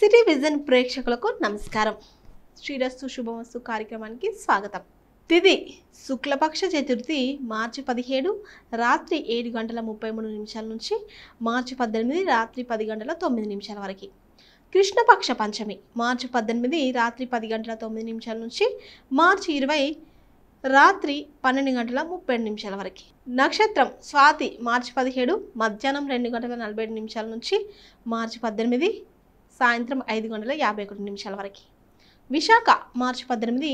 City vision ప్రేక్షకులకు నమస్కారం. శ్రీరస్తు శుభమస్తు కార్యక్రమానికి స్వాగతం. తిథి శుక్లపక్ష చతుర్థి మార్చి 17 రాత్రి 7:33 నుంచి మార్చి 18 రాత్రి 10:09 వరకు. కృష్ణపక్ష పంచమి మార్చి 18 రాత్రి 10:09 నుంచి మార్చి 20 రాత్రి 12:32 వరకు. నక్షత్రం స్వాతి మార్చి 17 మధ్యాహ్నం 2:47 నుంచి మార్చి 18 సాయంత్రం 5:51 వరకు. విశాఖ మార్చి 18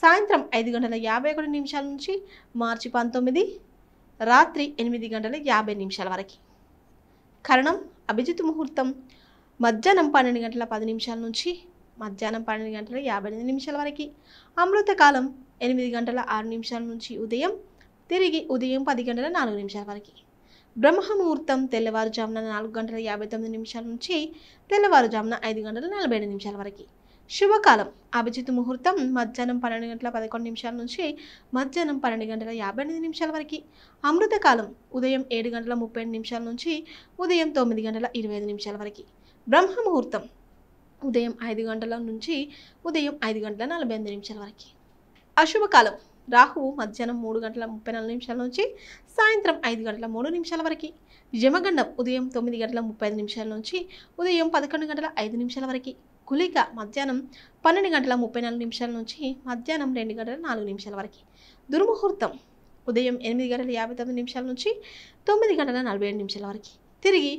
సాయంత్రం 5:51 నుంచి మార్చి 19 రాత్రి 8:50 వరకు. కరణం అభిజిత్ ముహూర్తం మధ్యాహ్నం 12:10 నుంచి మధ్యాహ్నం 12:58 వరకు. అమృతకాలం 8:06 నుంచి తిరిగి ఉదయం 10:04 వరకు. బ్రహ్మముహూర్తం తెల్లవారుజామున 4:59 నుంచి తెల్లవారుజామున 5:47 వరకు. శుభకాలం అభిజిత్ ముహూర్తం మధ్యాహ్నం 12:11 నుంచి మధ్యాహ్నం 12:58 వరకు. అమృతకాలం ఉదయం 7:30 నుంచి ఉదయం 9:25 వరకు. బ్రహ్మముహూర్తం ఉదయం 5 గంటల నుంచి ఉదయం 5:45 వరకు. అశుభకాలం రాహువు మధ్యాహ్నం 3:34 నుంచి సాయంత్రం 5:03 వరకు. యమగండం ఉదయం 9:35 నుంచి ఉదయం 11:05 వరకు. కులిక మధ్యాహ్నం 12:34 నుంచి మధ్యాహ్నం 2:04 వరకు. దుర్ముహూర్తం ఉదయం 8:59 నుంచి 9:47 వరకు. తిరిగి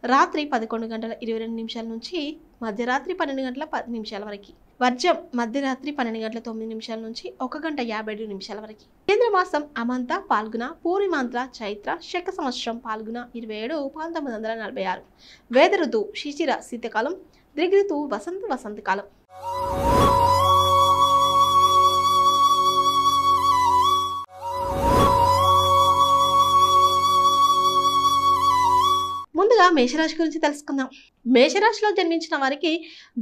రాత్రి 11:22 నుంచి మధ్యరాత్రి 12:10 వరకు. వర్జం మధ్యరాత్రి 12:09 నుంచి 1:57 వరకు. కేంద్రమాసం అమంత పాల్గొన పూర్ణిమాంత్ర చైత్ర శక సంవత్సరం పాల్గొన 27 1946. వేద ఋతువు శిశిర శీతకాలం. దృగ్ ఋతువు వసంతకాలం. ముందుగా మేషరాశి గురించి తెలుసుకుందాం. మేషరాశిలో జన్మించిన వారికి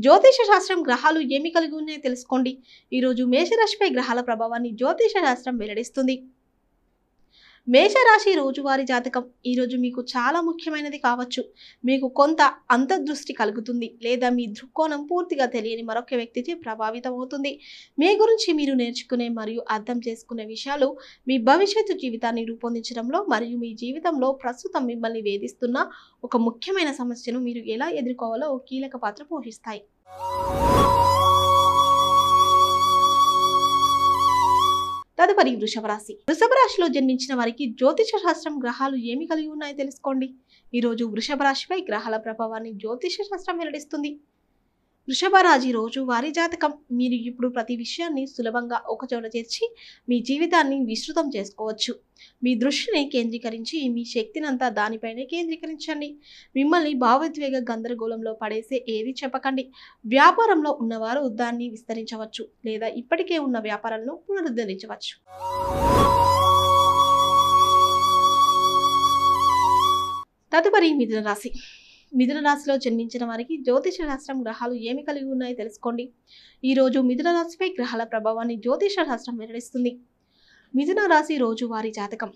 జ్యోతిష శాస్త్రం గ్రహాలు ఏమి కలిగి ఉన్నాయో తెలుసుకోండి. ఈరోజు మేషరాశిపై గ్రహాల ప్రభావాన్ని జ్యోతిష శాస్త్రం వెల్లడిస్తుంది. మేషరాశి రోజువారీ జాతకం ఈరోజు మీకు చాలా ముఖ్యమైనది కావచ్చు. మీకు కొంత అంతర్దృష్టి కలుగుతుంది లేదా మీ దృక్కోణం పూర్తిగా తెలియని మరొక వ్యక్తిచే ప్రభావితం అవుతుంది. మీ గురించి మీరు నేర్చుకునే మరియు అర్థం చేసుకునే విషయాలు మీ భవిష్యత్తు జీవితాన్ని రూపొందించడంలో మరియు మీ జీవితంలో ప్రస్తుతం మిమ్మల్ని వేధిస్తున్న ఒక ముఖ్యమైన సమస్యను మీరు ఎలా ఎదుర్కోవాలో కీలక పాత్ర పోషిస్తాయి. తదుపరి వృషభ రాశి. వృషభ రాశిలో జన్మించిన వారికి జ్యోతిష శాస్త్రం గ్రహాలు ఏమి కలిగి ఉన్నాయో తెలుసుకోండి. ఈరోజు వృషభ రాశిపై గ్రహాల ప్రభావాన్ని జ్యోతిష శాస్త్రం వెల్లడిస్తుంది. వృషభ రాశి రోజు వారి జాతకం. మీరు ఇప్పుడు ప్రతి విషయాన్ని సులభంగా ఒకచోట చేర్చి మీ జీవితాన్ని విస్తృతం చేసుకోవచ్చు. మీ దృష్టిని కేంద్రీకరించి మీ శక్తినంతా దానిపైనే కేంద్రీకరించండి. మిమ్మల్ని భావోద్వేగ గందరగోళంలో పడేసే ఏది చెప్పకండి. వ్యాపారంలో ఉన్నవారు దాన్ని విస్తరించవచ్చు లేదా ఇప్పటికే ఉన్న వ్యాపారాలను పునరుద్ధరించవచ్చు. తదుపరి మిథున రాశి. మిథున రాశిలో జన్మించిన వారికి జ్యోతిష శాస్త్రం గ్రహాలు ఏమి కలిగి ఉన్నాయో తెలుసుకోండి. ఈరోజు మిథున రాశిపై గ్రహాల ప్రభావాన్ని జ్యోతిష శాస్త్రం వెల్లడిస్తుంది. మిథున రాశి రోజు వారి జాతకం.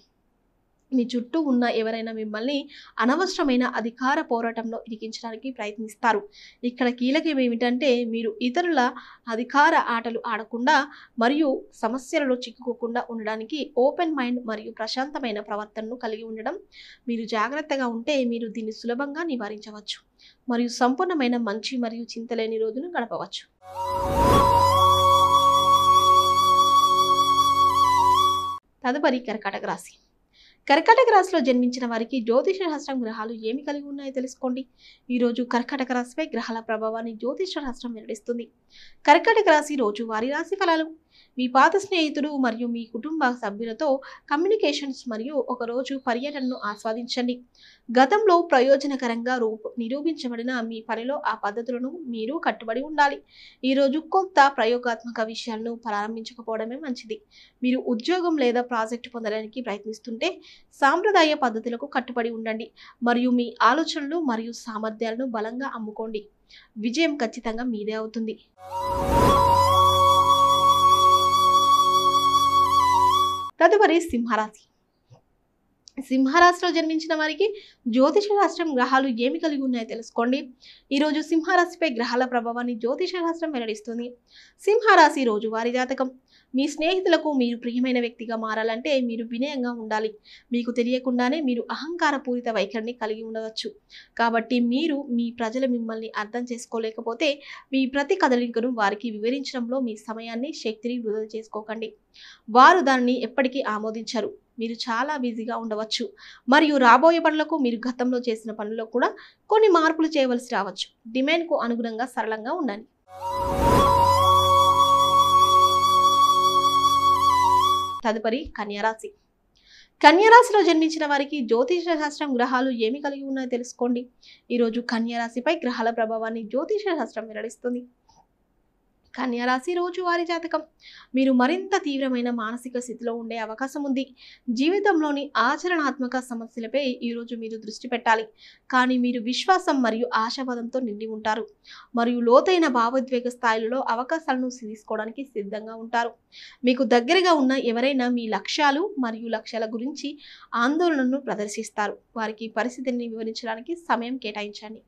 మీ చుట్టూ ఉన్న ఎవరైనా మిమ్మల్ని అనవసరమైన అధికార పోరాటంలో ఇరికించడానికి ప్రయత్నిస్తారు. ఇక్కడ కీలకం ఏమిటంటే మీరు ఇతరుల అధికార ఆటలు ఆడకుండా మరియు సమస్యలలో చిక్కుకోకుండా ఉండడానికి ఓపెన్ మైండ్ మరియు ప్రశాంతమైన ప్రవర్తనను కలిగి ఉండడం. మీరు జాగ్రత్తగా ఉంటే మీరు దీన్ని సులభంగా నివారించవచ్చు మరియు సంపూర్ణమైన మంచి మరియు చింతలేని రోజును గడపవచ్చు. తదుపరి కర్కాటక రాశి. కర్కాటక రాశిలో జన్మించిన వారికి జ్యోతిష శాస్త్రం గ్రహాలు ఏమి కలిగి ఉన్నాయో తెలుసుకోండి. ఈరోజు కర్కాటక రాశిపై గ్రహాల ప్రభావాన్ని జ్యోతిష శాస్త్రం వెల్లడిస్తుంది. కర్కాటక రాశి రోజు వారి రాశి ఫలాలు. మీ పాత స్నేహితులు మరియు మీ కుటుంబ సభ్యులతో కమ్యూనికేషన్స్ మరియు ఒకరోజు పర్యటనను ఆస్వాదించండి. గతంలో ప్రయోజనకరంగా నిరూపించబడిన మీ పనిలో ఆ పద్ధతులను మీరు కట్టుబడి ఉండాలి. ఈరోజు కొత్త ప్రయోగాత్మక విషయాలను ప్రారంభించకపోవడమే మంచిది. మీరు ఉద్యోగం లేదా ప్రాజెక్టు పొందడానికి ప్రయత్నిస్తుంటే సాంప్రదాయ పద్ధతులకు కట్టుబడి ఉండండి మరియు మీ ఆలోచనలు మరియు సామర్థ్యాలను బలంగా అమ్ముకోండి. విజయం ఖచ్చితంగా మీదే అవుతుంది. తదుపరి సింహరాశి. సింహరాశిలో జన్మించిన వారికి జ్యోతిష శాస్త్రం గ్రహాలు ఏమి కలిగి ఉన్నాయో తెలుసుకోండి. ఈరోజు సింహరాశిపై గ్రహాల ప్రభావాన్ని జ్యోతిష శాస్త్రం వెల్లడిస్తుంది. సింహరాశి రోజువారీ జాతకం. మీ స్నేహితులకు మీరు ప్రియమైన వ్యక్తిగా మారాలంటే మీరు వినయంగా ఉండాలి. మీకు తెలియకుండానే మీరు అహంకారపూరిత వైఖరిని కలిగి ఉండవచ్చు. కాబట్టి మీరు మీ ప్రజలు మిమ్మల్ని అర్థం చేసుకోలేకపోతే మీ ప్రతి కదలికను వారికి వివరించడంలో మీ సమయాన్ని, శక్తిని వృధా చేసుకోకండి. వారు దానిని ఎప్పటికీ ఆమోదించరు. మీరు చాలా బిజీగా ఉండవచ్చు మరియు రాబోయే పనులకు మీరు గతంలో చేసిన పనుల్లో కూడా కొన్ని మార్పులు చేయవలసి రావచ్చు. డిమాండ్కు అనుగుణంగా సరళంగా ఉండండి. తదుపరి కన్యారాశి. కన్యారాశిలో జన్మించిన వారికి జ్యోతిష శాస్త్రం గ్రహాలు ఏమి కలిగి ఉన్నాయో తెలుసుకోండి. ఈరోజు కన్యారాశిపై గ్రహాల ప్రభావాన్ని జ్యోతిష శాస్త్రం వెల్లడిస్తుంది. కన్యారాశి రోజువారీ జాతకం. మీరు మరింత తీవ్రమైన మానసిక స్థితిలో ఉండే అవకాశం ఉంది. జీవితంలోని ఆచరణాత్మక సమస్యలపై ఈరోజు మీరు దృష్టి పెట్టాలి. కానీ మీరు విశ్వాసం మరియు ఆశావాదంతో నిండి ఉంటారు మరియు లోతైన భావోద్వేగ స్థాయిలలో అవకాశాలను తీసుకోవడానికి సిద్ధంగా ఉంటారు. మీకు దగ్గరగా ఉన్న ఎవరైనా మీ లక్ష్యాలు మరియు లక్ష్యాల గురించి ఆందోళనను ప్రదర్శిస్తారు. వారికి పరిస్థితిని వివరించడానికి సమయం కేటాయించండి.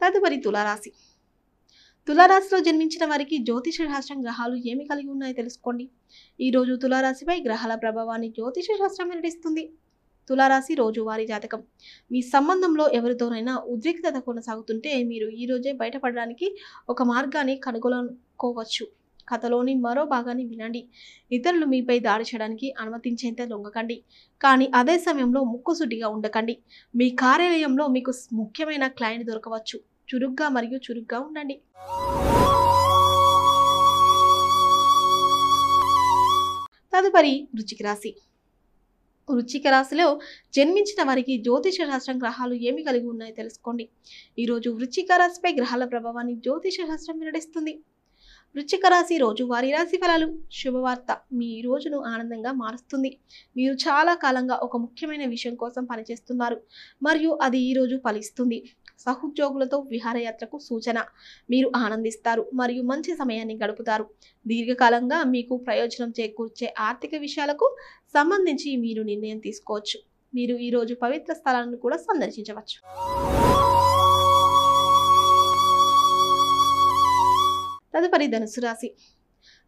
తదుపరి తులారాశి. తులారాశిలో జన్మించిన వారికి జ్యోతిష శాస్త్రం గ్రహాలు ఏమి కలిగి ఉన్నాయో తెలుసుకోండి. ఈరోజు తులారాశిపై గ్రహాల ప్రభావాన్ని జ్యోతిష శాస్త్రం వెల్లడిస్తుంది. తులారాశి రోజువారీ జాతకం. మీ సంబంధంలో ఎవరితోనైనా ఉద్రిక్తత కొనసాగుతుంటే మీరు ఈ రోజే బయటపడడానికి ఒక మార్గాన్ని కనుగొనుకోవచ్చు. కథలోని మరో భాగాన్ని వినండి. ఇతరులు మీపై దాడి చేయడానికి అనుమతించేంత లొంగకండి. కానీ అదే సమయంలో ముక్కుసూటిగా ఉండకండి. మీ కార్యాలయంలో మీకు ముఖ్యమైన క్లయింట్ దొరకవచ్చు. చురుగ్గా మరియు చురుగ్గా ఉండండి. తదుపరి వృశ్చిక రాశి. వృశ్చిక రాశిలో జన్మించిన వారికి జ్యోతిష శాస్త్రం గ్రహాలు ఏమి కలిగి ఉన్నాయో తెలుసుకోండి. ఈరోజు వృశ్చిక రాశిపై గ్రహాల ప్రభావాన్ని జ్యోతిష శాస్త్రం వెల్లడిస్తుంది. వృశ్చిక రాశి రోజువారీ రాశి ఫలాలు. శుభవార్త, మీ రోజును ఆనందంగా మారుస్తుంది. మీరు చాలా కాలంగా ఒక ముఖ్యమైన విషయం కోసం పనిచేస్తున్నారు మరియు అది ఈరోజు ఫలిస్తుంది. సహోద్యోగులతో విహారయాత్రకు సూచన. మీరు ఆనందిస్తారు మరియు మంచి సమయాన్ని గడుపుతారు. దీర్ఘకాలంగా మీకు ప్రయోజనం చేకూర్చే ఆర్థిక విషయాలకు సంబంధించి మీరు నిర్ణయం తీసుకోవచ్చు. మీరు ఈరోజు పవిత్ర స్థలాలను కూడా సందర్శించవచ్చు. తదుపరి ధనుసు రాశి.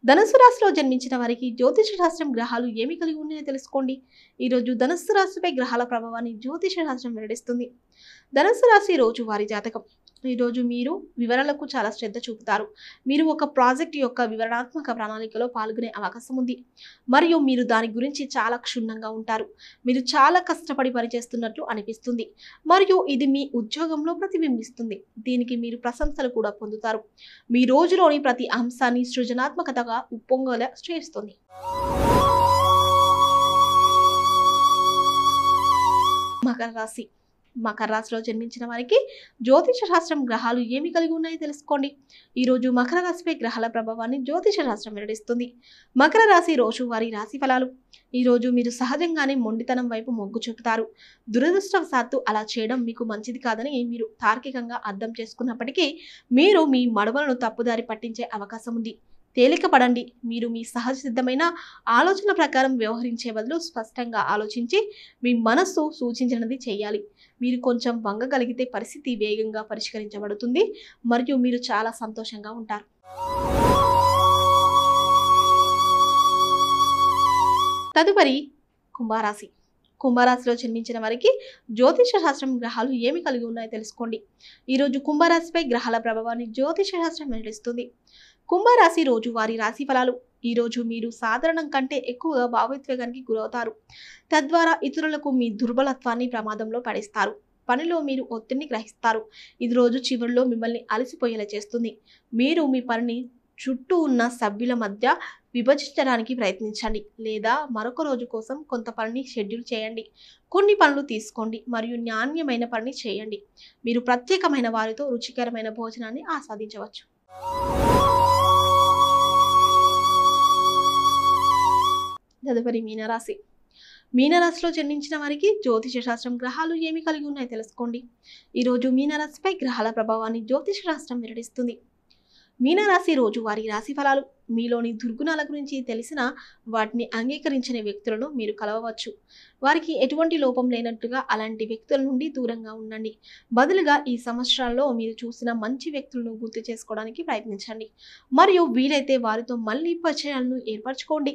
ధనుసు రాశిలో జన్మించిన వారికి జ్యోతిష శాస్త్రం గ్రహాలు ఏమి కలిగి ఉన్నాయో తెలుసుకోండి. ఈరోజు ధనుసు రాశిపై గ్రహాల ప్రభావాన్ని జ్యోతిష శాస్త్రం వెల్లడిస్తుంది. ధనుసు రాశి రోజువారీ జాతకం. ఈరోజు మీరు వివరాలకు చాలా శ్రద్ధ చూపుతారు. మీరు ఒక ప్రాజెక్ట్ యొక్క వివరణాత్మక ప్రణాళికలో పాల్గొనే అవకాశం ఉంది మరియు మీరు దాని గురించి చాలా క్షుణ్ణంగా ఉంటారు. మీరు చాలా కష్టపడి పనిచేస్తున్నట్లు అనిపిస్తుంది మరియు ఇది మీ ఉద్యోగంలో ప్రతిబింబిస్తుంది. దీనికి మీరు ప్రశంసలు కూడా పొందుతారు. మీ రోజులోని ప్రతి అంశాన్ని సృజనాత్మకతగా ఉప్పొంగేలా చేస్తుంది. మకర రాశి. మకర రాశిలో జన్మించిన వారికి జ్యోతిష శాస్త్రం గ్రహాలు ఏమి కలిగి ఉన్నాయో తెలుసుకోండి. ఈరోజు మకర రాశిపై గ్రహాల ప్రభావాన్ని జ్యోతిష శాస్త్రం వెల్లడిస్తుంది. మకర రాశి రోజువారీ రాశి ఫలాలు. ఈరోజు మీరు సహజంగానే మొండితనం వైపు మొగ్గు చూపుతారు. దురదృష్టవశాత్తు అలా చేయడం మీకు మంచిది కాదని మీరు తార్కికంగా అర్థం చేసుకున్నప్పటికీ మీరు మీ మడవలను తప్పుదారి పట్టించే అవకాశం ఉంది. తేలిక పడండి. మీరు మీ సహజ సిద్ధమైన ఆలోచన ప్రకారం వ్యవహరించే బదులు స్పష్టంగా ఆలోచించి మీ మనస్సు సూచించినది చేయాలి. మీరు కొంచెం వంగగలిగితే పరిస్థితి వేగంగా పరిష్కరించబడుతుంది మరియు మీరు చాలా సంతోషంగా ఉంటారు. తదుపరి కుంభరాశి. కుంభరాశిలో జన్మించిన వారికి జ్యోతిష శాస్త్రం గ్రహాలు ఏమి కలిగి ఉన్నాయో తెలుసుకోండి. ఈరోజు కుంభరాశిపై గ్రహాల ప్రభావాన్ని జ్యోతిష శాస్త్రం వెల్లడిస్తుంది. కుంభరాశి రోజువారీ రాశి ఫలాలు. ఈరోజు మీరు సాధారణం కంటే ఎక్కువగా భావోద్వేగానికి గురవుతారు. తద్వారా ఇతరులకు మీ దుర్బలత్వాన్ని ప్రమాదంలో పడేస్తారు. పనిలో మీరు ఒత్తిడిని గ్రహిస్తారు. ఇది రోజు చివరిలో మిమ్మల్ని అలసిపోయేలా చేస్తుంది. మీరు మీ పనిని చుట్టూ ఉన్న సభ్యుల మధ్య విభజించడానికి ప్రయత్నించండి లేదా మరొక రోజు కోసం కొంత పనిని షెడ్యూల్ చేయండి. కొన్ని పనులు తీసుకోండి మరియు నాణ్యమైన పనిని చేయండి. మీరు ప్రత్యేకమైన వారితో రుచికరమైన భోజనాన్ని ఆస్వాదించవచ్చు. తదుపరి మీనరాశి. మీనరాశిలో జన్మించిన వారికి జ్యోతిష శాస్త్రం గ్రహాలు ఏమి కలిగి ఉన్నాయో తెలుసుకోండి. ఈరోజు మీనరాశిపై గ్రహాల ప్రభావాన్ని జ్యోతిష శాస్త్రం వెల్లడిస్తుంది. మీనరాశి రోజువారీ రాశి ఫలాలు. మీలోని దుర్గుణాల గురించి తెలిసిన వాటిని అంగీకరించిన వ్యక్తులను మీరు కలవవచ్చు. వారికి ఎటువంటి లోపం లేనట్టుగా అలాంటి వ్యక్తుల నుండి దూరంగా ఉండండి. బదులుగా ఈ సంవత్సరాల్లో మీరు చూసిన మంచి వ్యక్తులను గుర్తు చేసుకోవడానికి ప్రయత్నించండి మరియు వీలైతే వారితో మళ్ళీ పరిచయాలను ఏర్పరచుకోండి.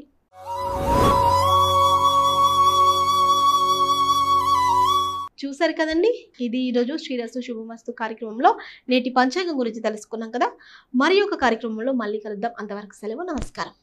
చూసారు కదండి, ఇది ఈరోజు శ్రీరస్తు శుభమస్తు కార్యక్రమంలో నేటి పంచాంగం గురించి తెలుసుకున్నాం కదా. మరి ఒక కార్యక్రమంలో మళ్ళీ కలుద్దాం. అంతవరకు సెలవు. నమస్కారం.